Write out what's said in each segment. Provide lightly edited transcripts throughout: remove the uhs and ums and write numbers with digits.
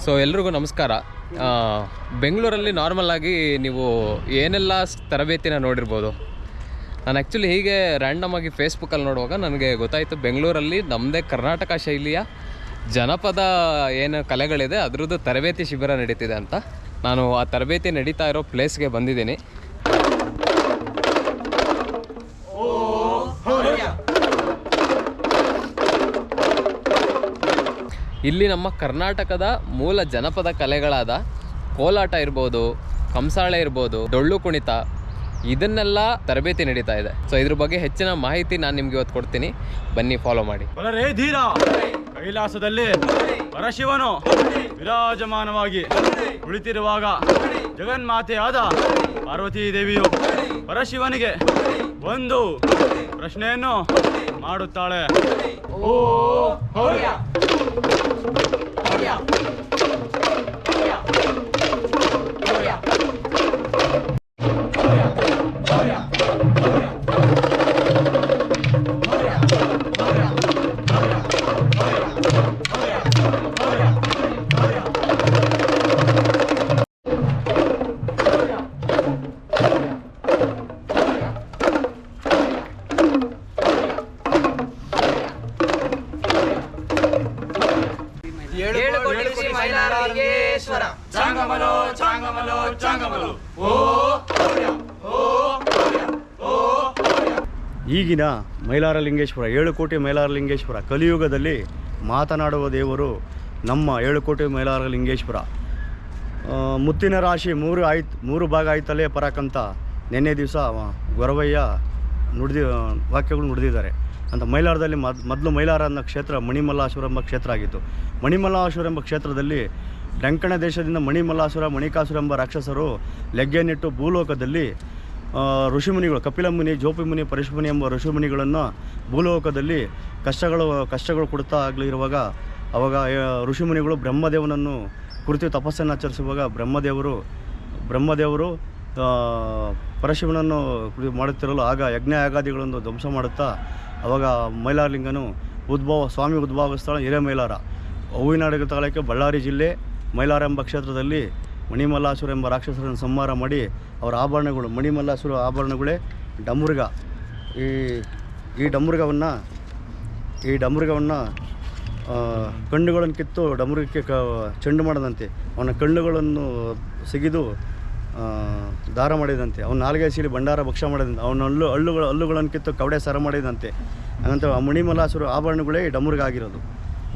So ಎಲ್ರಿಗೂ ನಮಸ್ಕಾರ. ಬೆಂಗಳೂರಲ್ಲಿ ನಾರ್ಮಲ್ ಆಗಿ ನೀವು ಏನೆಲ್ಲ ತರಬೇತಿನ ನೋಡಿರ್ಬೋದು. ನಾನು ಆ್ಯಕ್ಚುಲಿ ಹೀಗೆ ರ್ಯಾಂಡಮ್ ಆಗಿ ಫೇಸ್ಬುಕ್ಕಲ್ಲಿ ನೋಡುವಾಗ ನನಗೆ ಗೊತ್ತಾಯಿತು ಬೆಂಗಳೂರಲ್ಲಿ ನಮ್ಮದೇ ಕರ್ನಾಟಕ ಶೈಲಿಯ ಜನಪದ ಏನು ಕಲೆಗಳಿದೆ ಅದರದ್ದು ತರಬೇತಿ ಶಿಬಿರ ನಡೀತಿದೆ ಅಂತ. ನಾನು ಆ ತರಬೇತಿ ನಡೀತಾ ಇರೋ ಪ್ಲೇಸ್ಗೆ ಬಂದಿದ್ದೀನಿ. ಇಲ್ಲಿ ನಮ್ಮ ಕರ್ನಾಟಕದ ಮೂಲ ಜನಪದ ಕಲೆಗಳಾದ ಕೋಲಾಟ ಇರ್ಬೋದು, ಕಂಸಾಳೆ ಇರ್ಬೋದು, ಡೊಳ್ಳು ಕುಣಿತ, ಇದನ್ನೆಲ್ಲ ತರಬೇತಿ ನಡೀತಾ ಇದೆ. ಸೊ ಇದ್ರ ಬಗ್ಗೆ ಹೆಚ್ಚಿನ ಮಾಹಿತಿ ನಾನು ನಿಮ್ಗೆ ಇವತ್ತು ಕೊಡ್ತೀನಿ, ಬನ್ನಿ ಫಾಲೋ ಮಾಡಿ. ಬಲರೇ ಧೀರ, ಕೈಲಾಸದಲ್ಲಿ ಪರಶಿವನು ವಿರಾಜಮಾನವಾಗಿ ಕುಳಿತಿರುವಾಗ ಜಗನ್ಮಾತೆಯಾದ ಪಾರ್ವತೀ ದೇವಿಯು ಪರಶಿವನಿಗೆ ಒಂದು ಪ್ರಶ್ನೆಯನ್ನು ಮಾಡುತ್ತಾಳೆ. ಓ ಈಗಿನ ಮೈಲಾರಲಿಂಗೇಶ್ವರ 7 ಕೋಟಿ ಮೈಲಾರಲಿಂಗೇಶ್ವರ ಕಲಿಯುಗದಲ್ಲಿ ಮಾತನಾಡುವ ದೇವರು ನಮ್ಮ 7 ಕೋಟಿ ಮೈಲಾರಲಿಂಗೇಶ್ವರ. ಮುತ್ತಿನ ರಾಶಿ 3 ಭಾಗ ಆಯ್ತಲೇ ಪರಾಕಂತ ನಿನ್ನೆ ದಿವಸ ಗೊರವಯ್ಯ ವಾಕ್ಯಗಳು ನುಡಿದಿದ್ದಾರೆ ಅಂತ. ಮೈಲಾರದಲ್ಲಿ ಮೊದಲು ಮೈಲಾರ ಅನ್ನೋ ಕ್ಷೇತ್ರ ಮಣಿಮಲ್ಲಾಸುರ ಎಂಬ ಕ್ಷೇತ್ರ ಆಗಿತ್ತು. ಮಣಿಮಲ್ಲಾಸುರ ಎಂಬ ಕ್ಷೇತ್ರದಲ್ಲಿ ಡೆಂಕಣ ದೇಶದಿಂದ ಮಣಿಮಲ್ಲಾಸುರ, ಮಣಿಕಾಸುರ ಎಂಬ ರಾಕ್ಷಸರು ಲೆಗ್ಗೆನಿಟ್ಟು ಭೂಲೋಕದಲ್ಲಿ ಋಷಿಮುನಿಗಳು, ಕಪಿಲ ಮುನಿ, ಜೋಪಿ ಮುನಿ, ಪರಶುಮುನಿ ಎಂಬ ಋಷಿಮುನಿಗಳನ್ನು ಭೂಲೋಕದಲ್ಲಿ ಕಷ್ಟಗಳು ಕೊಡ್ತಾ ಆಗಲಿರುವಾಗ ಅವಾಗ ಋಷಿಮುನಿಗಳು ಬ್ರಹ್ಮದೇವನನ್ನು ಕುರಿತು ತಪಸ್ಸನ್ನು ಆಚರಿಸುವಾಗ ಬ್ರಹ್ಮದೇವರು ಪರಶಿವನನ್ನು ಮಾಡುತ್ತಿರಲು ಆಗ ಯಜ್ಞ ಯಾಗಾದಿಗಳನ್ನು ಧ್ವಂಸ ಮಾಡುತ್ತಾ ಅವಾಗ ಮೈಲಾರಲಿಂಗನು ಸ್ವಾಮಿ ಉದ್ಭವ ಸ್ಥಳ ಹಿರೇಮೈಲಾರ. ಹೂವಿನಾಡಿಗೆ ತಾಲೂಕು ಬಳ್ಳಾರಿ ಜಿಲ್ಲೆ ಮೈಲಾರ ಎಂಬ ಕ್ಷೇತ್ರದಲ್ಲಿ ಮಣಿಮಲ್ಲಾಸುರ ಎಂಬ ರಾಕ್ಷಸರನ್ನು ಸಂಹಾರ ಮಾಡಿ ಅವರ ಆಭರಣಗಳು, ಮಣಿಮಲ್ಲಾಸುರ ಆಭರಣಗಳೇ ಡಮರುಗ. ಈ ಡಮರುಗವನ್ನು ಕಣ್ಣುಗಳನ್ನು ಕಿತ್ತು ಡಮರುಗಕ್ಕೆ ಚೆಂಡು ಮಾಡದಂತೆ, ಅವನ ಕಣ್ಣುಗಳನ್ನು ಸಿಗಿದು ದಾರ ಮಾಡಿದಂತೆ, ಅವನ ನಾಲ್ಗೆ ಸೀಲಿ ಭಂಡಾರ ಭಕ್ಷ್ಯ ಮಾಡಿದಂತೆ, ಅವನ ಹಲ್ಲುಗಳನ್ನು ಕಿತ್ತು ಕವಡೆ ಸರ ಮಾಡಿದಂತೆ. ಹಂಗಂತ ಮಣಿಮಲ್ಲಾಸುರ ಆಭರಣಗಳೇ ಡಮರುಗ ಆಗಿರೋದು.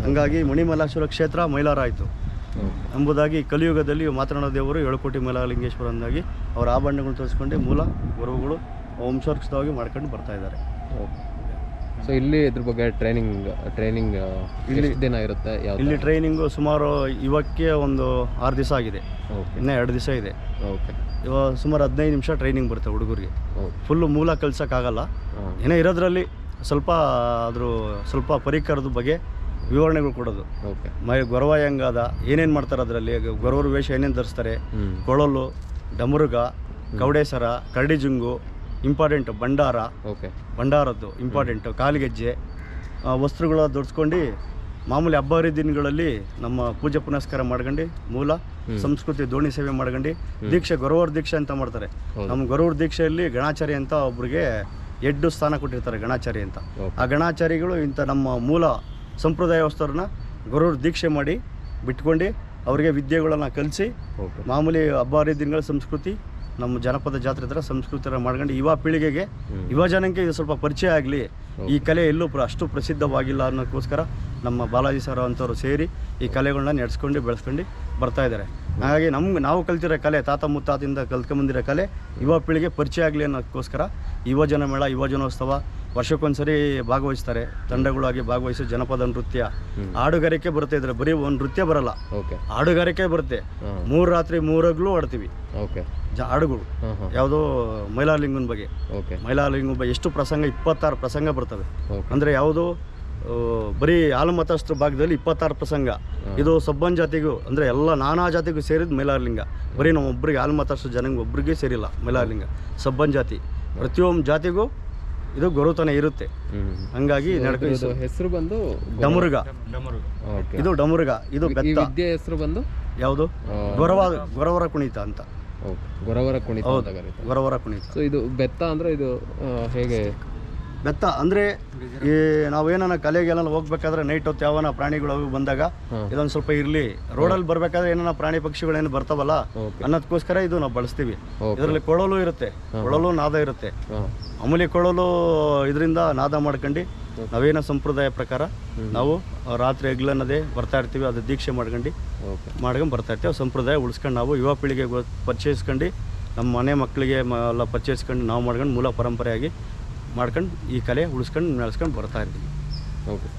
ಹಾಗಾಗಿ ಮಣಿಮಲ್ಲಾಸುರ ಕ್ಷೇತ್ರ ಮೈಲಾರ ಆಯಿತು ಎಂಬುದಾಗಿ ಕಲಿಯುಗದಲ್ಲಿ ಮಾತನಾಡೋ ದೇವರು 7 ಕೋಟಿ ಮೈಲಾರಲಿಂಗೇಶ್ವರ ಅಂದಾಗಿ ಅವರ ಆಭರಣಗಳನ್ನು ತೋರಿಸ್ಕೊಂಡು ಮೂಲ ಗುರುಗಳು ವಂಶೋರ್ಕ್ಷಿತವಾಗಿ ಮಾಡ್ಕೊಂಡು ಬರ್ತಾ ಇದ್ದಾರೆ. ಸೊ ಇಲ್ಲಿ ಇದ್ರ ಬಗ್ಗೆ ಟ್ರೈನಿಂಗ್ ಇಲ್ಲಿ ದಿನ ಇರುತ್ತೆ? ಇಲ್ಲಿ ಟ್ರೈನಿಂಗು ಸುಮಾರು ಇವಕ್ಕೆ ಒಂದು 6 ದಿವಸ ಆಗಿದೆ, ಇನ್ನೂ 2 ದಿವಸ ಇದೆ. ಇವಾಗ ಸುಮಾರು 15 ನಿಮಿಷ ಟ್ರೈನಿಂಗ್ ಬರುತ್ತೆ ಹುಡುಗರಿಗೆ. ಫುಲ್ಲು ಮೂಲ ಕಲ್ಸೋಕ್ಕಾಗಲ್ಲ, ಏನೋ ಇರೋದ್ರಲ್ಲಿ ಸ್ವಲ್ಪ ಪರಿಕರದ ಬಗ್ಗೆ ವಿವರಣೆಗಳು ಕೊಡೋದು. ಗೊರವ ಹೆಂಗಾದ, ಏನೇನು ಮಾಡ್ತಾರೆ ಅದರಲ್ಲಿ, ಗೊರವರ ವೇಷ ಏನೇನು ಧರಿಸ್ತಾರೆ, ಕೊಳಲು, ಡಮರುಗ, ಕವಡೇಸರ, ಕರಡಿಜುಂಗು ಇಂಪಾರ್ಟೆಂಟು, ಭಂಡಾರದ್ದು ಇಂಪಾರ್ಟೆಂಟು, ಕಾಲಿಗೆಜ್ಜೆ ವಸ್ತ್ರಗಳ ಧರಿಸ್ಕೊಂಡು ಮಾಮೂಲಿ ಹಬ್ಬ ಹರಿದಿನಗಳಲ್ಲಿ ನಮ್ಮ ಪೂಜೆ ಪುನಸ್ಕಾರ ಮಾಡ್ಕೊಂಡು ಮೂಲ ಸಂಸ್ಕೃತಿ ದೋಣಿ ಸೇವೆ ಮಾಡ್ಕೊಂಡು ದೀಕ್ಷೆ, ಗೊರವರ ದೀಕ್ಷೆ ಅಂತ ಮಾಡ್ತಾರೆ. ನಮ್ಮ ಗೊರವರ ದೀಕ್ಷೆಯಲ್ಲಿ ಗಣಾಚಾರಿ ಅಂತ ಒಬ್ರಿಗೆ 2 ಸ್ಥಾನ ಕೊಟ್ಟಿರ್ತಾರೆ, ಗಣಾಚಾರಿ ಅಂತ. ಆ ಗಣಾಚಾರಿಗಳು ಇಂಥ ನಮ್ಮ ಮೂಲ ಸಂಪ್ರದಾಯ ವಸ್ತುರನ್ನ ಗೊರವರ ದೀಕ್ಷೆ ಮಾಡಿ ಬಿಟ್ಕೊಂಡು ಅವರಿಗೆ ವಿದ್ಯೆಗಳನ್ನು ಕಲಿಸಿ ಮಾಮೂಲಿ ಹಬ್ಬ ಹರಿದಿನಗಳ ಸಂಸ್ಕೃತಿ, ನಮ್ಮ ಜನಪದ ಜಾತ್ರೆ ಥರ ಸಂಸ್ಕೃತಿ ಮಾಡ್ಕೊಂಡು ಯುವ ಪೀಳಿಗೆಗೆ, ಯುವ ಜನಕ್ಕೆ ಇದು ಸ್ವಲ್ಪ ಪರಿಚಯ ಆಗಲಿ, ಈ ಕಲೆ ಎಲ್ಲೂ ಅಷ್ಟು ಪ್ರಸಿದ್ಧವಾಗಿಲ್ಲ ಅನ್ನೋಕ್ಕೋಸ್ಕರ ನಮ್ಮ ಬಾಲಾಜಿ ಸರ್ ಅಂಥವ್ರು ಸೇರಿ ಈ ಕಲೆಗಳನ್ನ ನಡೆಸ್ಕೊಂಡು ಬೆಳೆಸ್ಕೊಂಡು ಬರ್ತಾಯಿದ್ದಾರೆ. ಹಾಗಾಗಿ ನಾವು ಕಲ್ತಿರೋ ಕಲೆ, ತಾತ ಮುತ್ತಾತಿಂದ ಕಲ್ತ್ಕೊಂಬಂದಿರೋ ಕಲೆ ಯುವ ಪೀಳಿಗೆ ಪರಿಚಯ ಆಗಲಿ ಅನ್ನೋದಕ್ಕೋಸ್ಕರ ಯುವಜನ ಮೇಳ, ಯುವಜನೋತ್ಸವ ವರ್ಷಕ್ಕೊಂದ್ಸರಿ ಭಾಗವಹಿಸ್ತಾರೆ. ತಂಡಗಳಾಗಿ ಭಾಗವಹಿಸಿ ಜನಪದ ನೃತ್ಯ, ಹಾಡುಗಾರಿಕೆ ಬರುತ್ತೆ. ಇದ್ರೆ ಬರೀ ಒಂದು ನೃತ್ಯ ಬರಲ್ಲ, ಹಾಡುಗಾರಿಕೆ ಬರುತ್ತೆ. 3 ರಾತ್ರಿ 3 ಹಗಲು ಆಡ್ತೀವಿ ಹಾಡುಗಳು. ಯಾವುದೋ ಮೈಲಾರಲಿಂಗನ ಬಗ್ಗೆ, ಮೈಲಾರಲಿಂಗನ ಬಗ್ಗೆ ಎಷ್ಟು ಪ್ರಸಂಗ, 26 ಪ್ರಸಂಗ ಬರ್ತವೆ. ಅಂದರೆ ಯಾವುದೋ ಬರೀ ಆಲಮತಸ್ತ್ರ ಭಾಗದಲ್ಲಿ 26 ಪ್ರಸಂಗ. ಇದು ಸಬ್ಬನ್ ಜಾತಿಗೂ ಅಂದರೆ ಎಲ್ಲ ನಾನಾ ಜಾತಿಗೂ ಸೇರಿದ ಮೈಲಾರಲಿಂಗ. ಬರೀ ನಮ್ಮೊಬ್ಬರಿಗೆ ಆಲಮತಸ್ತ್ರ ಜನಕ್ಕೆ ಒಬ್ಬರಿಗೆ ಸೇರಿಲ್ಲ ಮೈಲಾರಲಿಂಗ. ಸಬ್ಬನ್ ಜಾತಿ ಪ್ರತಿಯೊಂದು ಜಾತಿಗೂ ಇದು ಗೊರುತನ ಇರುತ್ತೆ, ಹಂಗಾಗಿ ಇದು ಹೆಸರು ಬಂದು ಡಮರುಗ. ಓಕೆ. ಇದು ಡಮರುಗ, ಇದು ಈ ಬೆತ್ತ. ವಿದ್ಯೆ ಹೆಸರು ಬಂದು ಯಾವುದು? ಗೊರವರ ಕುಣಿತ ಅಂತ. ಓಕೆ, ಗೊರವರ ಕುಣಿತ ಅಂತ ಕರೀತಾರೆ. ಗೊರವರ ಕುಣಿತ. ಸೊ ಇದು ಬೆತ್ತ ಅಂದರೆ ಇದು ಹೇಗೆ? ಬೆತ್ತ ಅಂದರೆ ಈ ನಾವೇನ ಕಲೆಗೆಲ್ಲ ಹೋಗ್ಬೇಕಾದ್ರೆ ನೈಟ್ ಹೊತ್ತು ಯಾವನ ಪ್ರಾಣಿಗಳು ಅವು ಬಂದಾಗ ಇದೊಂದು ಸ್ವಲ್ಪ ಇರಲಿ, ರೋಡಲ್ಲಿ ಬರಬೇಕಾದ್ರೆ ಏನಾನ ಪ್ರಾಣಿ ಪಕ್ಷಿಗಳೇನು ಬರ್ತಾವಲ್ಲ ಅನ್ನೋದಕ್ಕೋಸ್ಕರ ಇದು ನಾವು ಬಳಸ್ತೀವಿ. ಇದರಲ್ಲಿ ಕೊಳಲು ಇರುತ್ತೆ, ಕೊಳಲು ನಾದ ಇರುತ್ತೆ. ಮಾಮೂಲಿ ಕೊಳಲು ಇದರಿಂದ ನಾದ ಮಾಡ್ಕೊಂಡು ನಾವೇನೋ ಸಂಪ್ರದಾಯ ಪ್ರಕಾರ ನಾವು ರಾತ್ರಿ ಹಗಲನ್ನದೇ ಬರ್ತಾ ಇರ್ತೀವಿ, ಅದು ದೀಕ್ಷೆ ಮಾಡ್ಕೊಂಡು ಬರ್ತಾ ಇರ್ತೀವಿ. ಸಂಪ್ರದಾಯ ಉಳಿಸ್ಕೊಂಡು ನಾವು ಯುವ ಪೀಳಿಗೆಗೆ ಪರಿಚಯಿಸ್ಕೊಂಡು ನಮ್ಮ ಮನೆ ಮಕ್ಕಳಿಗೆ ಎಲ್ಲ ಪರಿಚಯಿಸ್ಕೊಂಡು ನಾವು ಮಾಡ್ಕೊಂಡು ಮೂಲ ಪರಂಪರೆಯಾಗಿ ಮಾಡ್ಕೊಂಡು ಈ ಕಲೆ ಉಳಿಸ್ಕೊಂಡು ನಡೆಸ್ಕೊಂಡು ಬರ್ತಾ ಇರ್ತೀವಿ. ಓಕೆ.